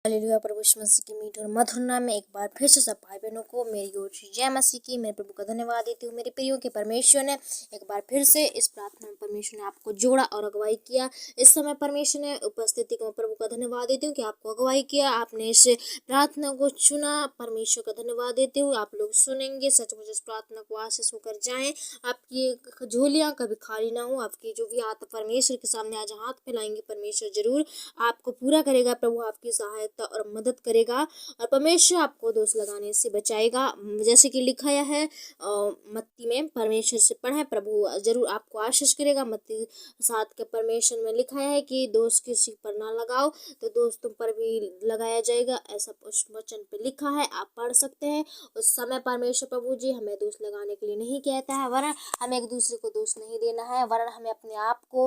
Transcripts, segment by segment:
Hallelujah. प्रभु यीशु मसीह की मीठ और मधुर नाम में एक बार फिर से सब भाई बहनों को मेरी ओर से जय मसीह की। मेरे प्रभु का धन्यवाद देती हूँ मेरे प्रियो के परमेश्वर ने एक बार फिर से इस प्रार्थना में परमेश्वर ने आपको जोड़ा और अगुवाई किया। इस समय परमेश्वर ने उपस्थिति को प्रभु का धन्यवाद देती हूँ कि आपको अगुवाई किया, आपने इस प्रार्थना को चुना। परमेश्वर का धन्यवाद देती हूँ। आप लोग सुनेंगे, सचमुच इस प्रार्थना को आशीष होकर जाएं। आपकी झोलियाँ कभी खाली ना हो। आपकी जो भी हाथ परमेश्वर के सामने आज हाथ फैलाएंगे, परमेश्वर जरूर आपको पूरा करेगा। प्रभु आपकी सहायता और मदद करेगा और परमेश्वर आपको दोष लगाने से बचाएगा। जैसे कि लिखाया है मत्ती में, परमेश्वर से पढ़ें, प्रभु जरूर आपको आशीष करेगा। मत्ती 7 के परमेश्वर में लिखाया है कि दोष किसी पर ना लगाओ तो दोष तुम पर भी लगाया जाएगा। ऐसा उस वचन पे लिखा है, आप पढ़ सकते हैं। उस समय परमेश्वर प्रभु जी हमें दोष लगाने के लिए नहीं कहता है, वरन हमें एक दूसरे को दोष नहीं देना है, वरन हमें अपने आप को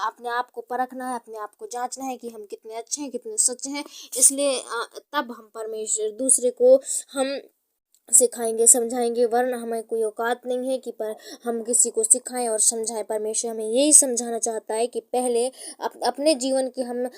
अपने आप को परखना है, अपने आप को जांचना है कि हम कितने अच्छे हैं, कितने सच्चे हैं। इसलिए तब हम परमेश्वर दूसरे को हम सिखाएंगे, समझाएंगे, वरन हमें कोई औकात नहीं है कि हम किसी को सिखाएं और समझाएं। परमेश्वर हमें यही समझाना चाहता है कि पहले अपने जीवन की हम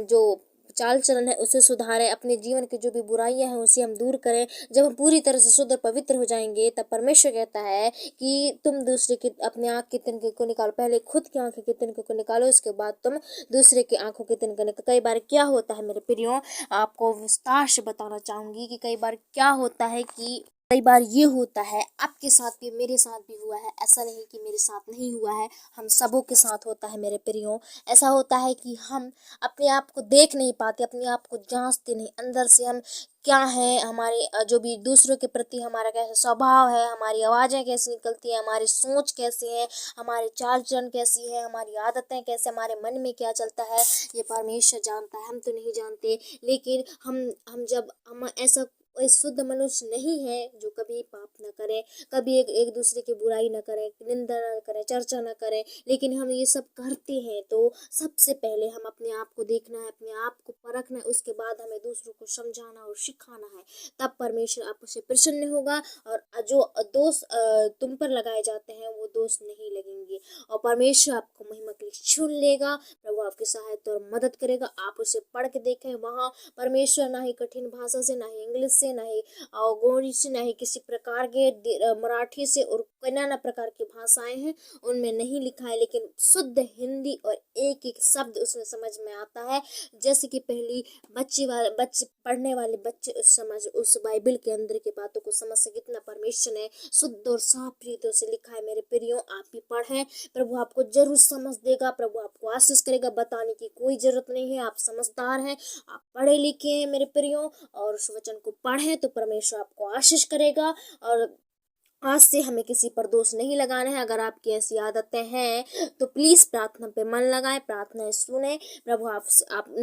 जो चाल चलन है उसे सुधारें। अपने जीवन की जो भी बुराइयां हैं उसे हम दूर करें। जब हम पूरी तरह से शुद्ध और पवित्र हो जाएंगे तब परमेश्वर कहता है कि तुम दूसरे की अपने आँख के तिनके को निकालो। पहले खुद की आँख के तिनके को निकालो, उसके बाद तुम दूसरे की आंखों के तिनके निकालो। कई बार क्या होता है मेरे प्रियो, आपको विस्तार से बताना चाहूंगी कि कई बार क्या होता है कि कई बार ये होता है, आपके साथ भी, मेरे साथ भी हुआ है। ऐसा नहीं कि मेरे साथ नहीं हुआ है, हम सबों के साथ होता है मेरे प्रियो। ऐसा होता है कि हम अपने आप को देख नहीं पाते, अपने आप को जांचते नहीं अंदर से हम क्या है। हमारे जो भी दूसरों के प्रति हमारा कैसा स्वभाव है, हमारी आवाज़ें कैसी निकलती हैं, हमारी सोच कैसी है, हमारी चाल चलन कैसी है, हमारी आदतें कैसे, हमारे मन में क्या चलता है, ये परमेश्वर जानता है, हम तो नहीं जानते। लेकिन हम जब हम ऐसा शुद्ध मनुष्य नहीं है जो कभी पाप न करे, कभी एक दूसरे की बुराई न करे, निंदा न करे, चर्चा न करे, लेकिन हम ये सब करते हैं। तो सबसे पहले हम अपने आप को देखना है, अपने आप को परखना है, उसके बाद हमें दूसरों को समझाना और सिखाना है। तब परमेश्वर आपसे प्रसन्न होगा और जो दोष तुम पर लगाए जाते हैं वो दोष नहीं लगेंगे और परमेश्वर आपको महिमा के लिए चुन लेगा। प्रभु आपकी सहायता और मदद करेगा। आप उसे पढ़ के देखें, वहाँ परमेश्वर ना ही कठिन भाषा से, ना ही इंग्लिश से, ना ही गोरी से, ना ही किसी प्रकार के मराठी से और नाना प्रकार की भाषाएं हैं उनमें नहीं लिखा है, लेकिन शुद्ध हिंदी और एक एक शब्द उसमें समझ में आता है। जैसे कि पहली बच्चे पढ़ने वाले बच्चे उस बाइबल के अंदर की बातों को समझ सके, कितना परमेश्वर ने शुद्ध और साफ रीतों से लिखा है। मेरे प्रियो, आप भी पढ़ें, प्रभु आपको जरूर समझ देगा, प्रभु आपको आशीष करेगा। बताने की कोई जरूरत नहीं है, आप समझदार हैं, आप पढ़े लिखे हैं मेरे प्रियो, और उस वचन को पढ़ें तो परमेश्वर आपको आशीष करेगा। और आज से हमें किसी पर दोष नहीं लगाना है। अगर आपकी ऐसी आदतें हैं तो प्लीज प्रार्थना पे मन लगाएं, प्रार्थना सुने। प्रभु आप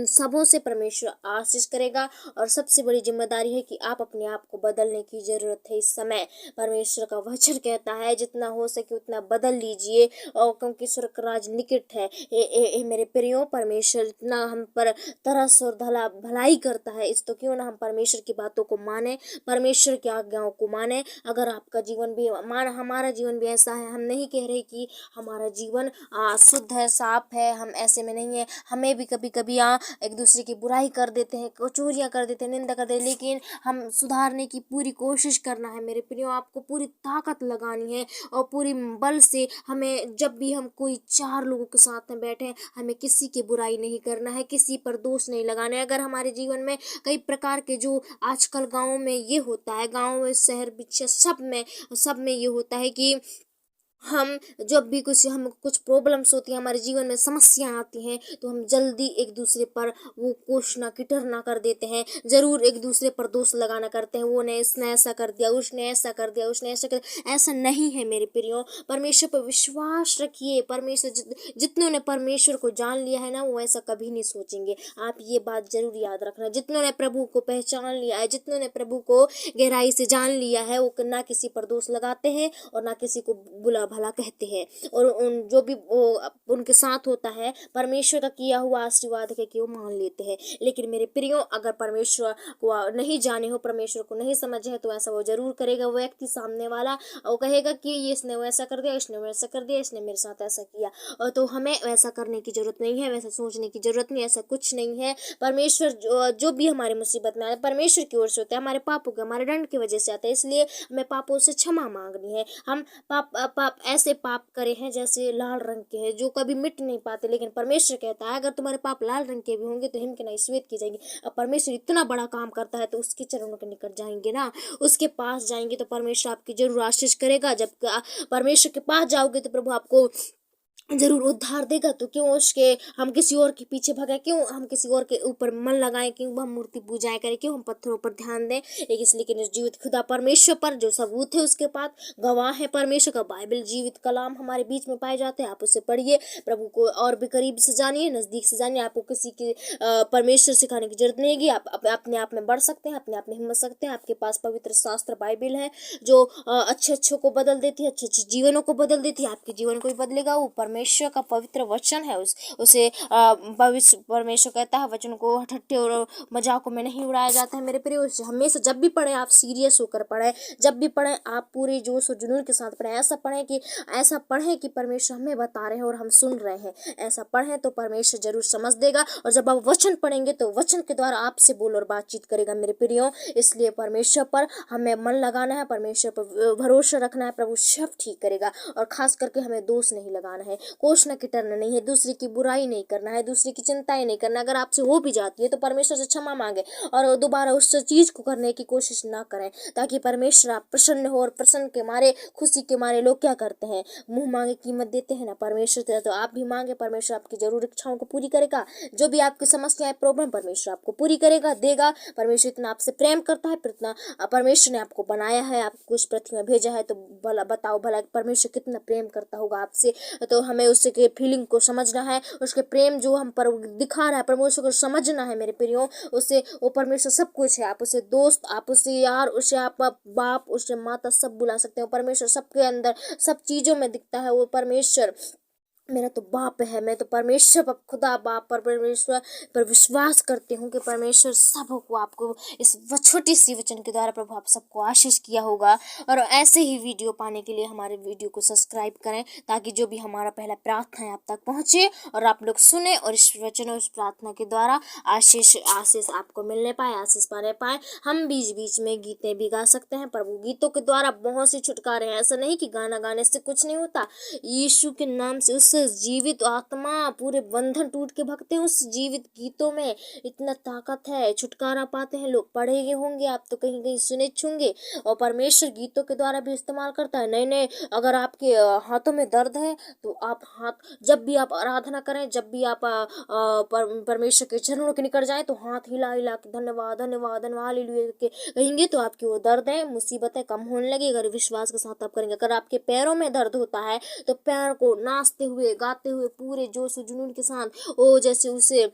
सबों से परमेश्वर आशीष करेगा। और सबसे बड़ी जिम्मेदारी है कि आप अपने आप को बदलने की जरूरत है। इस समय परमेश्वर का वचन कहता है जितना हो सके उतना बदल लीजिए, और क्योंकि स्वर्ग राज निकट है। मेरे प्रियो, परमेश्वर इतना हम पर तरस और भलाई करता है, इस तो क्यों ना हम परमेश्वर की बातों को माने, परमेश्वर की आज्ञाओं को माने। अगर आपका जीवन भी हमारा जीवन भी ऐसा है, हम नहीं कह रहे कि हमारा जीवन शुद्ध है, साफ है, हम ऐसे में नहीं है। हमें भी कभी कभी एक दूसरे की बुराई कर देते हैं, चोरियां कर देते हैं, निंदा कर देते हैं, लेकिन हम सुधारने की पूरी कोशिश करना है मेरे प्रियो। आपको पूरी ताकत लगानी है और पूरी बल से हमें, जब भी हम कोई 4 लोगों के साथ में बैठे, हमें किसी की बुराई नहीं करना है, किसी पर दोष नहीं लगाना है। अगर हमारे जीवन में कई प्रकार के जो आजकल गाँव में ये होता है, गाँव शहर पीछे सब में ये होता है कि हम जब भी कुछ प्रॉब्लम्स होती हैं, हमारे जीवन में समस्याएं आती हैं, तो हम जल्दी एक दूसरे पर वो कोशना किटरना कर देते हैं, जरूर एक दूसरे पर दोष लगाना करते हैं। वो ने इसने ऐसा कर दिया, उसने ऐसा कर दिया, उसने ऐसा कर दिया। ऐसा नहीं है मेरे प्रियो, परमेश्वर पर विश्वास रखिए। परमेश्वर जितनों ने परमेश्वर को जान लिया है ना, वो ऐसा कभी नहीं सोचेंगे। आप ये बात जरूर याद रखना। जितनों ने प्रभु को पहचान लिया है, जितनों ने प्रभु को गहराई से जान लिया है, वो ना किसी पर दोष लगाते हैं और ना किसी को बुला भला कहते हैं और जो भी वो उनके साथ होता है परमेश्वर का किया हुआ आशीर्वाद है कि वो मान लेते हैं। लेकिन मेरे प्रियो, अगर परमेश्वर को नहीं जाने हो, परमेश्वर को नहीं समझे है, तो ऐसा वो जरूर करेगा। वो व्यक्ति सामने वाला वो कहेगा कि ये इसने वैसा कर दिया, इसने वैसा कर दिया, इसने मेरे साथ ऐसा किया। और तो हमें वैसा करने की जरूरत नहीं है, वैसा सोचने की जरूरत नहीं, ऐसा कुछ नहीं है। परमेश्वर जो भी हमारी मुसीबत में आए परमेश्वर की ओर से होता है, हमारे पापों के, हमारे दंड की वजह से आता है। इसलिए हमें पापों से क्षमा मांगनी है। हम पाप ऐसे पाप करे हैं जैसे लाल रंग के हैं, जो कभी मिट नहीं पाते। लेकिन परमेश्वर कहता है अगर तुम्हारे पाप लाल रंग के भी होंगे तो हिम के नहीं श्वेत की जाएंगे। अब परमेश्वर इतना बड़ा काम करता है तो उसके चरणों के निकट जाएंगे ना, उसके पास जाएंगे तो परमेश्वर आपकी जरूर आशीष करेगा। जब परमेश्वर के पास जाओगे तो प्रभु आपको जरूर उद्धार देगा। तो क्यों उसके हम किसी और के पीछे भगाए, क्यों हम किसी और के ऊपर मन लगाएं, क्यों हम मूर्ति पूजाएं करें, क्यों हम पत्थरों पर ध्यान दें। लेकिन जीवित खुदा परमेश्वर पर जो सबूत है उसके पास गवाह है परमेश्वर का बाइबल जीवित कलाम हमारे बीच में पाए जाते हैं। आप उसे पढ़िए, प्रभु को और भी करीब से जानिए, नजदीक से जानिए। आपको किसी के परमेश्वर सिखाने की जरूरत नहीं है। आप अपने आप में बढ़ सकते हैं, अपने आप में हिम्मत सकते हैं। आपके पास पवित्र शास्त्र बाइबल है जो अच्छे अच्छों को बदल देती है, अच्छे अच्छे जीवनों को बदल देती है। आपके जीवन को भी बदलेगा। वो परमेश्वर का पवित्र वचन है। उसे परमेश्वर कहता है वचन को ठट्ठे और मजाकों में नहीं उड़ाया जाता है। मेरे प्रिय, हमेशा जब भी पढ़े आप सीरियस होकर पढ़ें, जब भी पढ़ें आप पूरे जोश और जुनून के साथ पढ़ें। ऐसा पढ़ें कि परमेश्वर हमें बता रहे हैं और हम सुन रहे हैं। ऐसा पढ़ें तो परमेश्वर जरूर समझ देगा। और जब आप वचन पढ़ेंगे तो वचन के द्वारा आपसे बोल और बातचीत करेगा मेरे प्रियो। इसलिए परमेश्वर पर हमें मन लगाना है, परमेश्वर पर भरोसा रखना है। प्रभु सब ठीक करेगा। और खास करके हमें दोष नहीं लगाना है, कोसना किटरना नहीं है, दूसरे की बुराई नहीं करना है, दूसरे की चिंताएं नहीं करना। अगर आपसे हो भी जाती है तो परमेश्वर से क्षमा मांगे और दोबारा उस चीज को करने की कोशिश ना करें, ताकि परमेश्वर आप प्रसन्न हो। और प्रसन्न के मारे, खुशी के मारे लोग क्या करते हैं, मुंह मांगे कीमत देते हैं ना। परमेश्वर तो आप भी मांगे, परमेश्वर आपकी जरूरी इच्छाओं को पूरी करेगा। जो भी आपकी समस्याएं, प्रॉब्लम, परमेश्वर आपको पूरी करेगा, देगा। परमेश्वर इतना आपसे प्रेम करता है, इतना परमेश्वर ने आपको बनाया है, आपको इस पृथ्वी में भेजा है। तो भला बताओ, भला परमेश्वर कितना प्रेम करता होगा आपसे। तो हमें उसके फीलिंग को समझना है, उसके प्रेम जो हम पर दिखा रहा है परमेश्वर को समझना है मेरे प्रियो। उसे वो परमेश्वर सब कुछ है। आप उसे दोस्त, आप उसे यार, उसे आप बाप, उसे माता सब बुला सकते हो। परमेश्वर सबके अंदर, सब चीजों में दिखता है। वो परमेश्वर मेरा तो बाप है। मैं तो परमेश्वर पर, खुदा बाप पर, परमेश्वर पर विश्वास करती हूँ कि परमेश्वर सबको, आपको इस छोटी सी वचन के द्वारा प्रभु आप सबको आशीष किया होगा। और ऐसे ही वीडियो पाने के लिए हमारे वीडियो को सब्सक्राइब करें, ताकि जो भी हमारा पहला प्रार्थना है आप तक पहुँचे और आप लोग सुने और इस वचन और इस प्रार्थना के द्वारा आशीष आपको मिलने पाए, आशीष पाने पाए। हम बीच बीच में गीतें भी गा सकते हैं। प्रभु गीतों के द्वारा बहुत से छुटकारे हैं। ऐसा नहीं कि गाना गाने से कुछ नहीं होता। यीशु के नाम से उस जीवित आत्मा पूरे बंधन टूट के भगते हैं। उस जीवित गीतों में इतना ताकत है, छुटकारा पाते हैं लोग। पढ़े होंगे आप तो कहीं कहीं सुने होंगे। और परमेश्वर गीतों के द्वारा भी इस्तेमाल करता है। नए अगर आपके हाथों में दर्द है तो आप हाथ, जब भी आप आराधना करें, जब भी आप परमेश्वर के चरणों के निकट जाएं तो हाथ हिला हिला के धन्यवाद धन्यवाद धन्यवाद हालेलुया के कहेंगे तो आपकी वो दर्द है, मुसीबतें कम होने लगी। अगर विश्वास के साथ आप करेंगे। अगर आपके पैरों में दर्द होता है तो पैर को नाचते हुए, गाते हुए, पूरे जोश और जुनून के साथ, वो जैसे उसे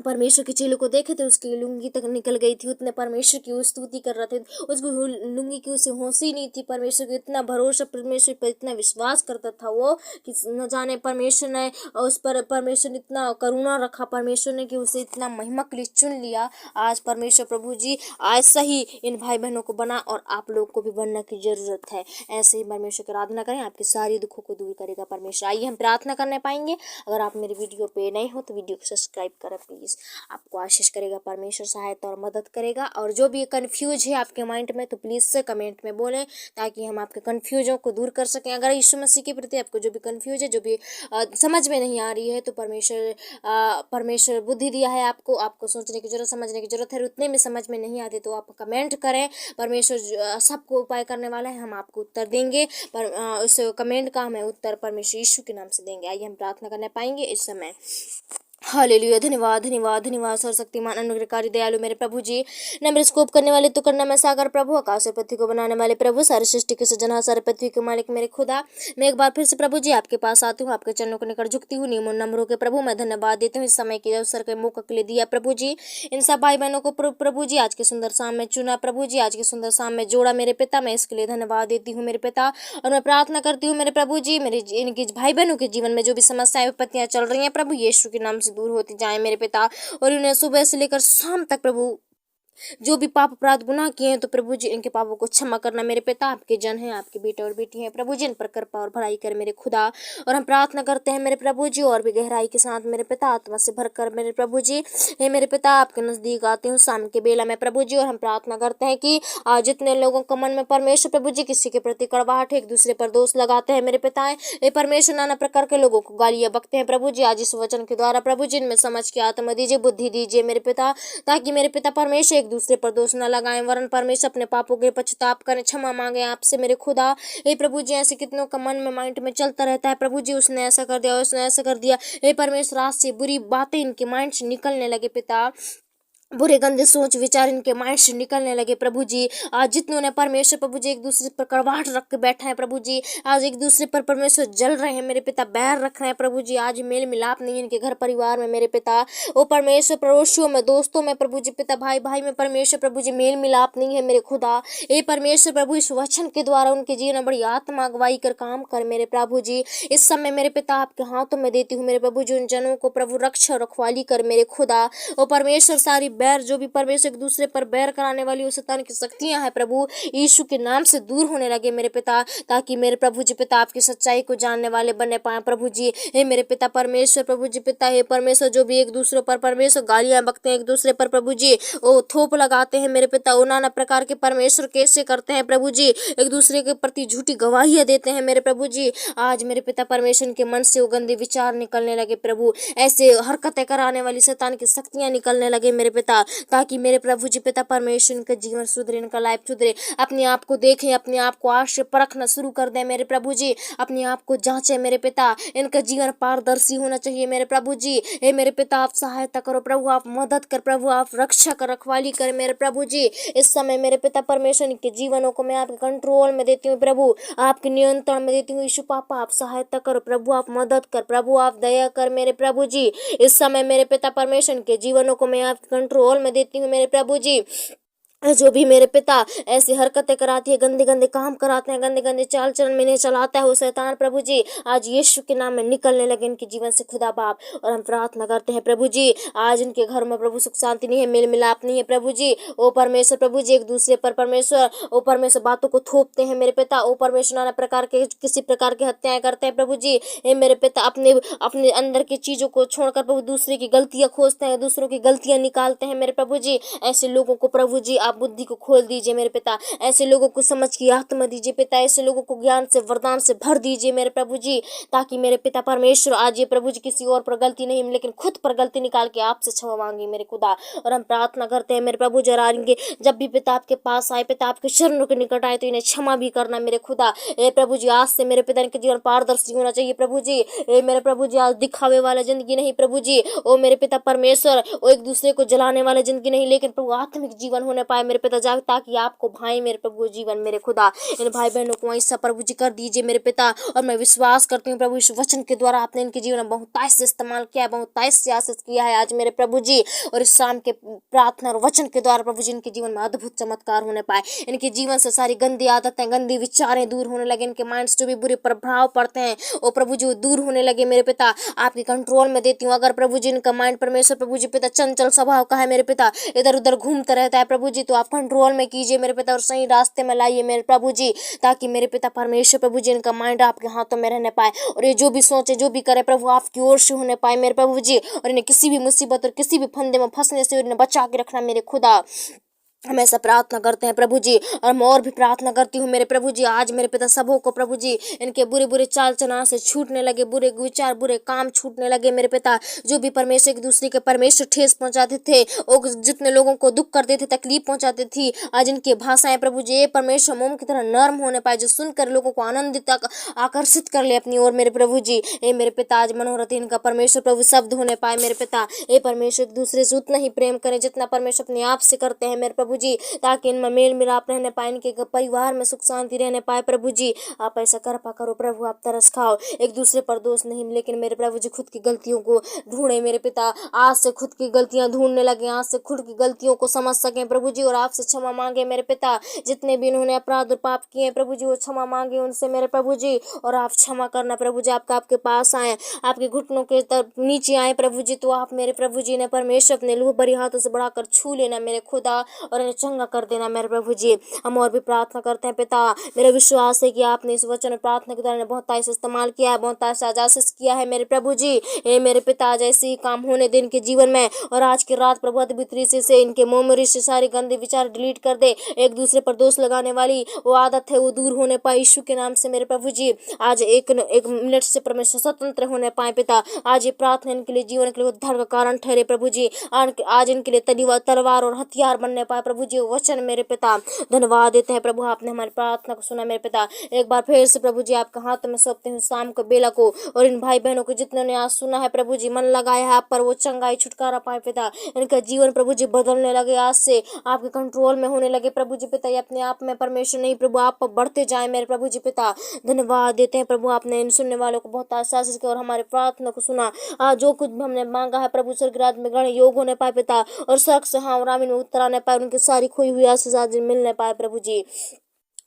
परमेश्वर के चेलों को देखे थे, उसकी लुंगी तक निकल गई थी, उतने परमेश्वर की वो स्तुति कर रहे थे। उसको लुंगी की उसे होश ही नहीं थी। परमेश्वर को इतना भरोसा, परमेश्वर पर इतना विश्वास करता था वो कि न जाने परमेश्वर ने उस पर, परमेश्वर ने इतना करुणा रखा परमेश्वर ने कि उसे इतना महिमा के लिए चुन लिया। आज परमेश्वर प्रभु जी ऐसा ही इन भाई बहनों को बना और आप लोग को भी बनने की जरूरत है। ऐसे ही परमेश्वर की आराधना करें, आपके सारी दुखों को दूर करेगा परमेश्वर। आइए हम प्रार्थना करने पाएंगे। अगर आप मेरे वीडियो पे नए हो तो वीडियो को सब्सक्राइब करें प्लीज। आपको आशीष करेगा परमेश्वर, सहायता और मदद करेगा। और जो भी कंफ्यूज है आपके माइंड में तो प्लीज से कमेंट में बोलें, ताकि हम आपके कंफ्यूजन को दूर कर सकें। अगर यीशु मसीह के प्रति आपको जो भी कंफ्यूज है, जो भी समझ में नहीं आ रही है, तो परमेश्वर बुद्धि दिया है आपको सोचने की जरूरत, समझने की जरूरत है। उतने में समझ में नहीं आती तो आप कमेंट करें। परमेश्वर सबको उपाय करने वाला है, हम आपको उत्तर देंगे। पर उस कमेंट का हमें उत्तर परमेश्वर यीशु के नाम से देंगे। आइए हम प्रार्थना करने पाएंगे इस समय। हालेलुया। धन्यवाद धन्यवाद धन्यवाद सर्वशक्तिमान अनुग्रहकारी दयालु मेरे प्रभु जी। न मेरे स्कोप करने वाले तो करना मैं सागर प्रभु, आकाश और पृथ्वी को बनाने वाले प्रभु, सारी सृष्टि के सृजनहार, सारे पृथ्वी के मालिक मेरे खुदा। मैं एक बार फिर से प्रभु जी आपके पास आती हूँ, आपके चरणों के निकट झुकती हूँ, नियमों नम्रों के प्रभु मैं धन्यवाद देती हूँ इस समय के अवसर के मौका के लिए दिया प्रभु जी। इन सब भाई बहनों को प्रभु जी आज के सुंदर शाम में चुना प्रभु जी, आज के सुंदर शाम में जोड़ा मेरे पिता, मैं इसके लिए धन्यवाद देती हूँ मेरे पिता। और मैं प्रार्थना करती हूँ मेरे प्रभु जी, मेरे इनके भाई बहनों के जीवन में जो भी समस्याएं विपत्तियां चल रही हैं प्रभु यीशु के नाम से दूर होती जाए मेरे पिता। और उन्हें सुबह से लेकर शाम तक प्रभु जो भी पाप अपराध गुनाह किए हैं तो प्रभु जी इनके पापों को क्षमा करना मेरे पिता। आपके जन हैं, आपके बेटे और बेटी हैं प्रभु जी, इन पर कृपा और भलाई कर मेरे खुदा। और हम प्रार्थना करते हैं मेरे प्रभु जी और भी गहराई के साथ मेरे पिता, आत्मा से भरकर मेरे प्रभु जी। हे मेरे पिता आपके नजदीक आते हूँ शाम के बेला में प्रभु जी, और हम प्रार्थना करते हैं कि आज जितने लोगों के मन में परमेश्वर प्रभु जी किसी के प्रति कड़वाहट है, एक दूसरे पर दोष लगाते हैं मेरे पिता, ये परमेश्वर नाना प्रकार के लोगों को गालियां बकते हैं प्रभु जी, आज इस वचन के द्वारा प्रभु जी इनमें समझ के आत्मा दीजिए, बुद्धि दीजिए मेरे पिता, ताकि मेरे पिता परमेश्वर एक दूसरे पर दोष न लगाएं, वरन परमेश्वर अपने पापों के पश्चाताप करें, क्षमा मांगे आपसे मेरे खुदा। हे प्रभु जी ऐसे कितनों का मन में माइंड में चलता रहता है प्रभु जी, उसने ऐसा कर दिया, उसने ऐसा कर दिया। हे परमेश्वर आज से बुरी बातें इनके माइंड से निकलने लगे पिता, बुरे गंदे सोच विचार इनके माइंड से निकलने लगे प्रभु जी। आज जितनों ने परमेश्वर प्रभु जी एक दूसरे पर कड़वाहट रख के बैठे हैं प्रभु जी, आज एक दूसरे पर परमेश्वर जल रहे हैं मेरे पिता, बैर रख रहे हैं प्रभु जी, आज मेल मिलाप नहीं है इनके घर परिवार में मेरे पिता। ओ परमेश्वर पड़ोसियों में, दोस्तों में प्रभु जी पिता, भाई भाई में परमेश्वर प्रभु जी मेल मिलाप नहीं है मेरे खुदा। ए परमेश्वर प्रभु इस वचन के द्वारा उनके जीवन में बड़ी आत्मा अगुवाई कर काम कर मेरे प्रभु जी। इस समय मेरे पिता आपके हाथों में देती हूँ मेरे प्रभु जी, उन जनों को प्रभु रक्षा रखवाली कर मेरे खुदा। ओ परमेश्वर सारी बैर जो भी परमेश्वर एक दूसरे पर बैर कराने वाली उस शैतान की शक्तियां हैं प्रभु यीशु के नाम से दूर होने लगे मेरे पिता, ताकि मेरे प्रभु जी पिता आपकी सच्चाई को जानने वाले बनने पाए प्रभु जी। हे मेरे पिता परमेश्वर प्रभु जी पिता, हे परमेश्वर जो भी एक दूसरे पर परमेश्वर गालियां बकते हैं एक दूसरे पर प्रभु जी, ओ थोप लगाते हैं मेरे पिता, ओ नाना प्रकार के परमेश्वर कैसे करते हैं प्रभु जी, एक दूसरे के प्रति झूठी गवाहियां देते हैं मेरे प्रभु जी, आज मेरे पिता परमेश्वर के मन से वो गंदे विचार निकलने लगे प्रभु, ऐसे हरकतें कराने वाली शैतान की शक्तियां निकलने लगे मेरे पिता, ताकि मेरे प्रभु जी पिता परमेश्वर इनका जीवन सुधरे, इनका लाइफ सुधरे, अपने आप को देखें, अपने आप को आज से परखना शुरू कर दें मेरे प्रभु जी, अपने आप को जांचें मेरे पिता, इनका जीवन पारदर्शी होना चाहिए मेरे प्रभु जी। हे मेरे पिता आप सहायता करो प्रभु, आप मदद कर प्रभु, आप रक्षा कर रखवाली कर मेरे प्रभु जी। इस समय मेरे पिता परमेश्वर इनके जीवनों को मैं आपके कंट्रोल में देती हूँ प्रभु, आपके नियंत्रण में देती हूँ यीशु पापा, आप सहायता करो प्रभु, आप मदद कर प्रभु, आप दया कर मेरे प्रभु जी। इस समय मेरे पिता परमेश्वर के जीवनों को मैं आपके कंट्रोल में देती हूँ मेरे प्रभु जी। जो भी मेरे पिता ऐसी हरकतें कराती है, गंदे गंदे काम कराते हैं, गंदे गंदे चाल चलन में चलाता है वो शैतान प्रभु जी, आज यीशु के नाम में निकलने लगे इनके जीवन से खुदा बाप। और हम प्रार्थना करते हैं प्रभु जी, आज इनके घर में प्रभु सुख शांति नहीं है, मेल मिलाप नहीं है प्रभु जी, ओ परमेश्वर प्रभु जी एक दूसरे पर परमेश्वर ओ परमेश्वर बातों को थोपते हैं मेरे पिता, ओ परमेश्वर नाना प्रकार के किसी प्रकार की हत्याएं करते हैं प्रभु जी। हे मेरे पिता अपने अपने अंदर की चीजों को छोड़कर प्रभु दूसरे की गलतियां खोजते हैं, दूसरों की गलतियां निकालते हैं मेरे प्रभु जी। ऐसे लोगों को प्रभु जी आप बुद्धि को खोल दीजिए मेरे पिता, ऐसे लोगों को समझ की आत्मा दीजिए पिता, ऐसे लोगों को ज्ञान से वरदान से भर दीजिए मेरे प्रभु जी, ताकि मेरे पिता परमेश्वर आज ये प्रभु जी किसी और पर गलती नहीं लेकिन खुद पर गलती निकाल के आपसे क्षमा मांगे मेरे खुदा। और हम प्रार्थना करते हैं मेरे प्रभु जरा इनके जब भी पिता आपके पास आए, पिता आपके चरणों के निकट आए तो इन्हें क्षमा भी करना मेरे खुदा। ए प्रभु जी आज से मेरे पिता इनके जीवन पारदर्शी होना चाहिए प्रभु जी। ए मेरे प्रभु जी आज दिखावे वाला जिंदगी नहीं प्रभु जी, ओ मेरे पिता परमेश्वर ओ एक दूसरे को जलाने वाले जिंदगी नहीं, लेकिन प्रभु आत्मिक जीवन होने पाए मेरे पिता, ताकि आपको भाई मेरे प्रभु जीवन मेरे खुदा इन भाई बहनों को ऐसा प्रभु जी कर दीजिए मेरे पिता। और मैं विश्वास करती हूँ प्रभु इस वचन के द्वारा आपने इनके जीवन में बहुतायत से इस्तेमाल किया है, बहुतायत से आशीष किया है आज मेरे प्रभु जी। और इस शाम के प्रार्थना और वचन के द्वारा प्रभु जी इनके जीवन में अद्भुत चमत्कार होने पाए, इनके जीवन से सारी गंदी आदतें गंदी विचारें दूर होने लगे, इनके माइंड से जो भी बुरे प्रभाव पड़ते हैं वो प्रभु जी दूर होने लगे मेरे पिता, आपके कंट्रोल में देती हूँ। अगर प्रभु जी इनका माइंड परमेश्वर प्रभु जी पिता चंचल स्वभाव का है मेरे पिता, इधर उधर घूमता रहता है प्रभु जी, तो आप कंट्रोल में कीजिए मेरे पिता और सही रास्ते में लाइए मेरे प्रभु जी, ताकि मेरे पिता परमेश्वर प्रभु जी इनका माइंड आपके हाथों में रहने पाए, और ये जो भी सोचे जो भी करे प्रभु आपकी ओर से होने पाए मेरे प्रभु जी, और इन्हें किसी भी मुसीबत और किसी भी फंदे में फंसने से इन्हें बचा के रखना मेरे खुदा। हमेशा प्रार्थना करते हैं प्रभु जी। और मैं और भी प्रार्थना करती हूँ मेरे प्रभु जी, आज मेरे पिता सबों को प्रभु जी इनके बुरे बुरे चाल चलन से छूटने लगे, बुरे विचार बुरे काम छूटने लगे मेरे पिता। जो भी परमेश्वर एक दूसरे के परमेश्वर ठेस पहुंचाते थे और जितने लोगों को दुख करते थे, तकलीफ पहुंचाते थी, आज इनकी भाषाएं प्रभु जी परमेश्वर मोम की तरह नर्म होने पाए, जो सुनकर लोगों को आनंदित आकर्षित कर ले अपनी ओर मेरे प्रभु जी। ए मेरे पिता, आज मनोरथ इनका परमेश्वर प्रभु शब्द होने पाए मेरे पिता। ए परमेश्वर एक दूसरे से उतना ही प्रेम करें जितना परमेश्वर अपने आप से करते हैं मेरे प्रभु जी, ताकि इनमें मेल मिलाप रहने पाए, इनके परिवार में सुख शांति रहने पाए प्रभु जी। आप ऐसा कृपा करो प्रभु, आप तरस खाओ, एक दूसरे पर दोष नहीं, लेकिन मेरे प्रभु जी खुद की गलतियों को ढूंढे मेरे पिता। आज से खुद की गलतियां ढूंढने लगे, आज से खुद की गलतियों को समझ सकें प्रभु जी, और आपसे क्षमा मांगे मेरे पिता। जितने भी इन्होंने अपराध और पाप किए प्रभु जी, वो क्षमा मांगे उनसे मेरे प्रभु जी, और आप क्षमा करना प्रभु जी। आपके पास आए, आपके घुटनों के नीचे आए प्रभु जी, तो आप मेरे प्रभु जी ने परमेश्वर अपने लूह भरी हाथों से बढ़ाकर छू लेना मेरे खुदा, और इन्हें चंगा कर देना मेरे प्रभु जी। हम और भी प्रार्थना करते हैं पिता। मेरा विश्वास है कि आपने इस वचन प्रार्थना के द्वारा बहुत से इस्तेमाल किया है, बहुत से आशीष किया है मेरे प्रभु जी। ए मेरे पिता, आज ऐसे ही काम होने दे इनके जीवन में, और आज की रात प्रभु अद्भुत रीति से इनके मेमोरी से सारे गंदे विचार डिलीट कर दे। एक दूसरे पर दोष लगाने वाली वो आदत है, वो दूर होने पाए यीशु के नाम से मेरे प्रभु जी। आज एक मिनट से परमेश्वर स्वतंत्र होने पाए पिता। आज ये प्रार्थना इनके लिए जीवन के लिए उद्धार का कारण ठहरे प्रभु जी। आज इनके लिए तलवार और हथियार बनने पाए प्रभु जी वचन मेरे पिता। धन्यवाद देते हैं प्रभु, आपने हमारी प्रार्थना को सुना मेरे पिता। एक बार फिर से प्रभु जी आपके हाथ में सौंपते हैं शाम को बेला को, और इन भाई बहनों को जितने ने आज सुना है प्रभु जी, मन लगाया है आप पर, वो चंगाई छुटकारा पाए पिता। इनका जीवन प्रभु जी बदलने लगे, आज से आपके कंट्रोल में होने लगे प्रभु जी पिता। ये अपने आप में परमेश्वर नहीं प्रभु, आप पर बढ़ते जाए मेरे प्रभु जी पिता। धन्यवाद देते हैं प्रभु, आपने इन सुनने वालों को बहुत आशीष किया और हमारी प्रार्थना को सुना। आज जो कुछ भी हमने मांगा है प्रभु, स्वर्ग राज्य में ग्रहण योग होने पाए पिता, और स्वर्ग से हाँ रामीन में उत्तर आने पाए, उनकी सारी खोई हुई आशीष आज मिलने पाए प्रभु जी।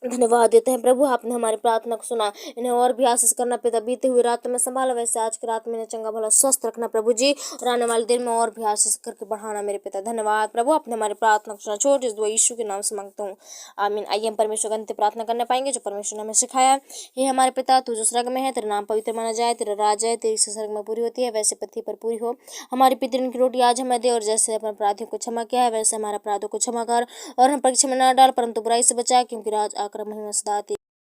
धन्यवाद देते हैं प्रभु, आपने हमारी प्रार्थना को सुना। इन्हें और भी आशीष करना पिता, बीते हुए रात में संभाला, वैसे आज की रात में इन्हें चंगा भला स्वस्थ रखना प्रभु जी, और आने वाले दिन में और भी आशीष करके बढ़ाना मेरे पिता। धन्यवाद प्रभु, आपने हमारी प्रार्थना को सुना। छोटे दुआ यीशु के नाम से मांगता हूँ, आमीन। आइए हम परमेश्वर का अंत्य प्रार्थना करने पाएंगे जो परमेश्वर ने हमें सिखाया। हे हमारे पिता, तू जो स्वर्ग में है, तेरा नाम पवित्र माना जाए, तेरा राज है, तेरी इच्छा स्वर्ग में पूरी होती है वैसे पृथ्वी पर पूरी हो। हमारी प्रतिदिन की रोटी आज हमें दे, और जैसे अपने अपराधियों को क्षमा किया है वैसे हमारे अपराधों को क्षमा कर, और हम परीक्षा में न डाल परंतु बुराई से बचा, क्योंकि राज आकर महिमा सदा